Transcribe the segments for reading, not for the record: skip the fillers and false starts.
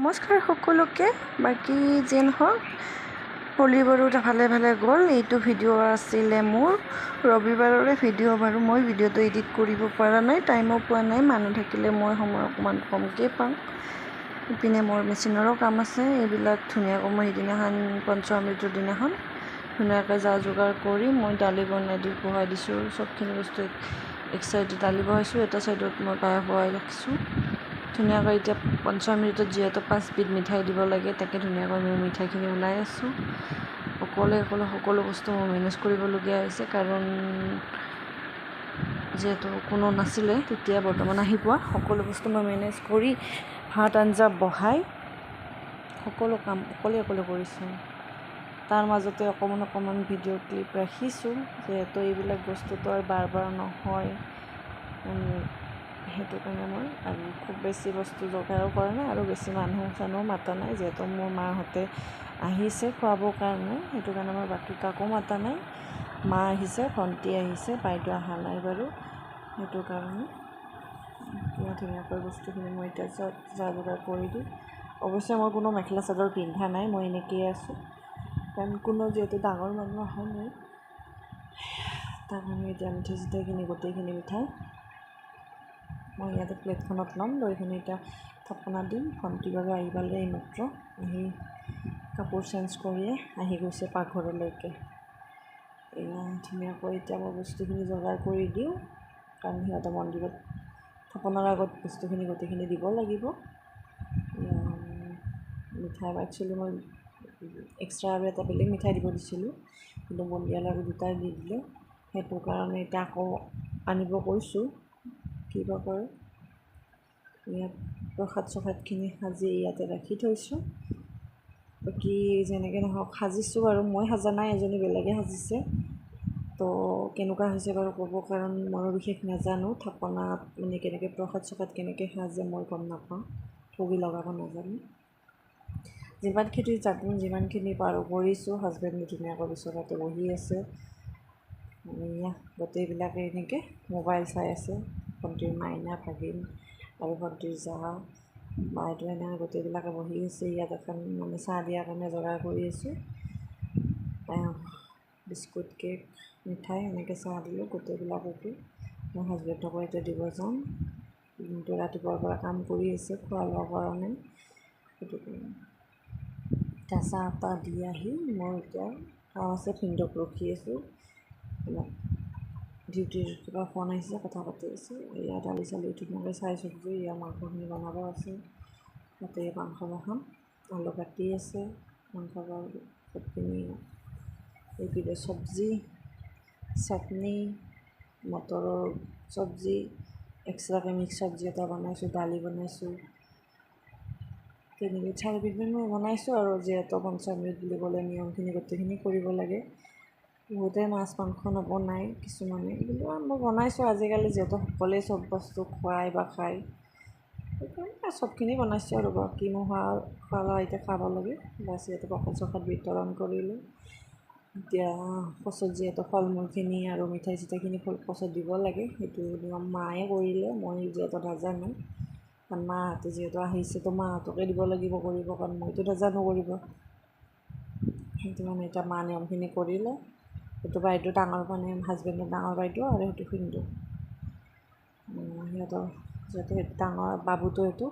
নমস্কাৰ সকলোকে। বাকী যে নহওক হোলী বাৰু ভালে ভালে গ'ল। এইটো ভিডিঅ' আছিলে মোৰ ৰবিবাৰৰে ভিডিঅ' বাৰু। মই ভিডিঅ'টো এডিট কৰিব পৰা নাই, টাইমো পোৱা নাই। মানুহ থাকিলে মই সময় অকণমান কমকৈ পাওঁ। ইপিনে মোৰ মেচিনৰো কাম আছে। এইবিলাক ধুনীয়াকৈ মই সেইদিনাখন পঞ্চমৃতৰ দিনাখন ধুনীয়াকৈ যা যোগাৰ কৰি মই দালি বহাই দিছোঁ। চবখিনি বস্তু এক চাইডে দালি বহাইছোঁ, এটা চাইডত মই পায়স বহাই ৰাখিছোঁ। ধুনীয়াকৈ এতিয়া পঞ্চমৃতত যিহেতু 5 বিধ মিঠাই দিব লাগে, তাকে ধুনীয়াকৈ মই মিঠাইখিনি ওলাই আছোঁ। অকলে সকলো বস্তু মই মেনেজ কৰিবলগীয়া হৈছে, কাৰণ যিহেতু কোনো নাছিলে তেতিয়া বৰ্তমান আহি পোৱা। সকলো বস্তু মই মেনেজ কৰি ভাত আঞ্জা বহাই সকলো কাম অকলে কৰিছোঁ। তাৰ মাজতে অকণমান ভিডিঅ' ক্লিপ ৰাখিছোঁ, যিহেতু এইবিলাক বস্তুটো আৰু বাৰ নহয়। সেইটো কাৰণে মই আৰু খুব বেছি বস্তু যোগাৰো কৰা নাই আৰু বেছি মানুহ মাতা নাই, যিহেতু মোৰ মাহঁতে আহিছে খুৱাবৰ কাৰণে। সেইটো কাৰণে মই বাকী কাকো মাতা নাই। মা আহিছে, ভণ্টি আহিছে, বাইদেউ অহা নাই বাৰু। সেইটো কাৰণে ধুনীয়াকৈ বস্তুখিনি মই এতিয়া যা যোগাৰ কৰি দিওঁ। অৱশ্যে মই কোনো মেখেলা চাদৰ পিন্ধা নাই, মই এনেকৈয়ে আছোঁ, কাৰণ কোনো যিহেতু ডাঙৰ মানুহ অহা নাই। তাৰ কাৰণে এতিয়া মিঠাইখিনি গোটেইখিনি মিঠাই মই ইয়াতে প্লেটখনত ল'ম, লৈ কিনে এতিয়া থাপনা দিম। ভণ্টি বাৰু আহি পালে এইমাত্ৰ, আহি কাপোৰ চেঞ্জ কৰিয়ে আহি গৈছে পাকঘৰলৈকে। এয়া ধুনীয়াকৈ এতিয়া মই বস্তুখিনি যোগাৰ কৰি দিওঁ, কাৰণ সিহঁতে মন্দিৰত থাপনাৰ আগত বস্তুখিনি গোটেইখিনি দিব লাগিব। মিঠাই একচুৱেলি মই এক্সট্ৰা আৰু এটা বেলেগ মিঠাই দিব দিছিলোঁ, কিন্তু বুন্দিয়া লাড়ু দুটাই দি দিলে। সেইটো কাৰণে এতিয়া আকৌ আনিব কৈছোঁ, কি বা কৰে। ইয়াত প্ৰসাদখিনি সাজি ইয়াতে ৰাখি থৈছোঁ। বাকী যেনেকৈ নহওক সাজিছোঁ আৰু, মই সাজা নাই, এজনী বেলেগে সাজিছে। তো কেনেকুৱা হৈছে বাৰু ক'ব, কাৰণ ময়ো বিশেষ নাজানো। থাপনাত মানে কেনেকৈ প্ৰসাদ কেনেকৈ সাজে মই গম নাপাওঁ, ঠগি লগাব নাজানো। যিমানখিনি পাৰোঁ কৰিছোঁ। হাজবেণ্ডে ধুনীয়াকৈ বিচনাতে বহি আছে। এয়া গোটেইবিলাকে এনেকৈ মোবাইল চাই আছে। ভণ্টিৰ মাইনা, ভাগিন আৰু ভণ্টিৰ জা, বাইদেউ এনেকৈ গোটেইবিলাকে বহি আছে। ইয়াত এখন মানে চাহ দিয়াৰ কাৰণে যোগাৰ কৰি আছোঁ। বিস্কুট, কেক, মিঠাই এনেকৈ চাহ দিলোঁ গোটেইবিলাককে। মই হাজবেণ্ডকো এতিয়া দিব যাম, কিন্তু ৰাতিপুৱাৰ পৰা কাম কৰি আছে, খোৱা লোৱা কৰা নাই। সেইটো কাৰণে এতিয়া চাহ তাহ দি আহি মই এতিয়া কাম আছে, ভিনদেউক ৰখি আছোঁ। ডিউটিৰ কিবা ফোন আহিছে, কথা পাতি আছে। এয়া দালি চালি ধুনীয়াকৈ চাই চব্জি, এয়া মাংসখিনি বনাব আছে। তাতে মাংস বনাম, আলু কাটি আছে, মাংস চবখিনি এইপিনে চব্জি, চাটনি, মটৰৰ চব্জি, এক্সট্ৰাকৈ মিক্স চব্জি এটা বনাইছোঁ, দালি বনাইছোঁ। 3 বিধমান মই বনাইছোঁ আৰু, যিহেতু পঞ্চমৃত বুলি ক'লে নিয়মখিনি গোটেইখিনি কৰিব লাগে। বহুতে মাছ মাংস নবনায় কিছুমানে, কিন্তু মই বনাইছোঁ। আজিকালি যিহেতু সকলোৱে চব বস্তু খুৱাই বা খায়, সেইকাৰণে চবখিনি বনাইছোঁ আৰু। কিনো খোৱা এতিয়া খাব লাগে। বাছ ইয়াতে প্ৰসাদ বিতৰণ কৰিলোঁ। এতিয়া পাছত যিহেতু ফল মূলখিনি আৰু মিঠাই চিঠাইখিনি পাছত দিব লাগে, সেইটো নিয়ম মায়ে কৰিলে, মই যিহেতু নাজানো। কাৰণ মাহঁতে যিহেতু আহিছে, তো মাহঁতকে দিব লাগিব কৰিব, কাৰণ মইতো নাজানো কৰিব। সেইটো মানে এতিয়া মা নিয়মখিনি কৰিলে। সেইটো বাইদেউ ডাঙৰ, মানে হাজবেণ্ডৰ ডাঙৰ বাইদেউ, আৰু সেইটো ভিনদেউ। সিহঁতৰ যিহেতু সেইটো ডাঙৰ বাবুটো, সেইটো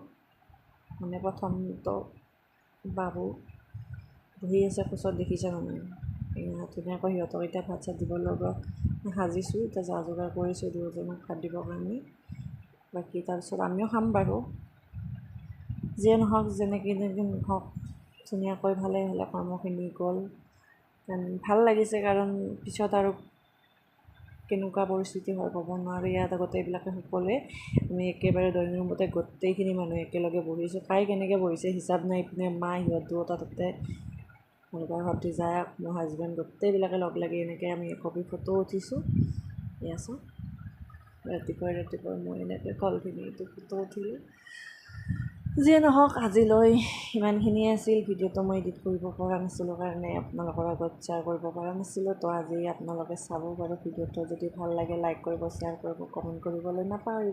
মানে প্ৰথমটো বাবু বহি আছে কোচত, দেখিছে মানে। ধুনীয়াকৈ সিহঁতক এতিয়া ভাত চাত দিব লগা সাজিছোঁ। এতিয়া যা যোগাৰ কৰিছোঁ দুয়োজনক ভাত দিবৰ কাৰণে। বাকী তাৰপিছত আমিও খাম বাৰু। যিয়ে নহওক, যেনেকৈ নহওক ধুনীয়াকৈ ভালে কৰ্মখিনি গ'ল। ভাল লাগিছে, কাৰণ পিছত আৰু কেনেকুৱা পৰিস্থিতি হয় ক'ব নোৱাৰোঁ। ইয়াত আগতে এইবিলাকে সকলোৱে আমি একেবাৰে ড্ৰয়িং ৰুমতে গোটেইখিনি মানুহ একেলগে বহিছোঁ। খাই কেনেকৈ বহিছে হিচাপ নাই। ইপিনে মা, সিহঁত দুয়োটা তাতে, ভণ্টি, জাক, মোৰ হাজবেণ্ড, গোটেইবিলাকে লগ লাগি এনেকৈ আমি একপি ফটো উঠিছোঁ। এয়া চাওঁ, ৰাতিপুৱাই মই এনেকৈ কলখিনিটো ফটো উঠিলোঁ। যিয়ে নহওক, আজিলৈ ইমানখিনিয়ে আছিল। ভিডিঅ'টো মই এডিট কৰিব পৰা নাছিলোঁ কাৰণে আপোনালোকৰ আগত শ্বেয়াৰ কৰিব পৰা নাছিলোঁ। তো আজি আপোনালোকে চাব বাৰু ভিডিঅ'টো। যদি ভাল লাগে লাইক কৰিব, শ্বেয়াৰ কৰিব, কমেণ্ট কৰিবলৈ নাপাহৰিব।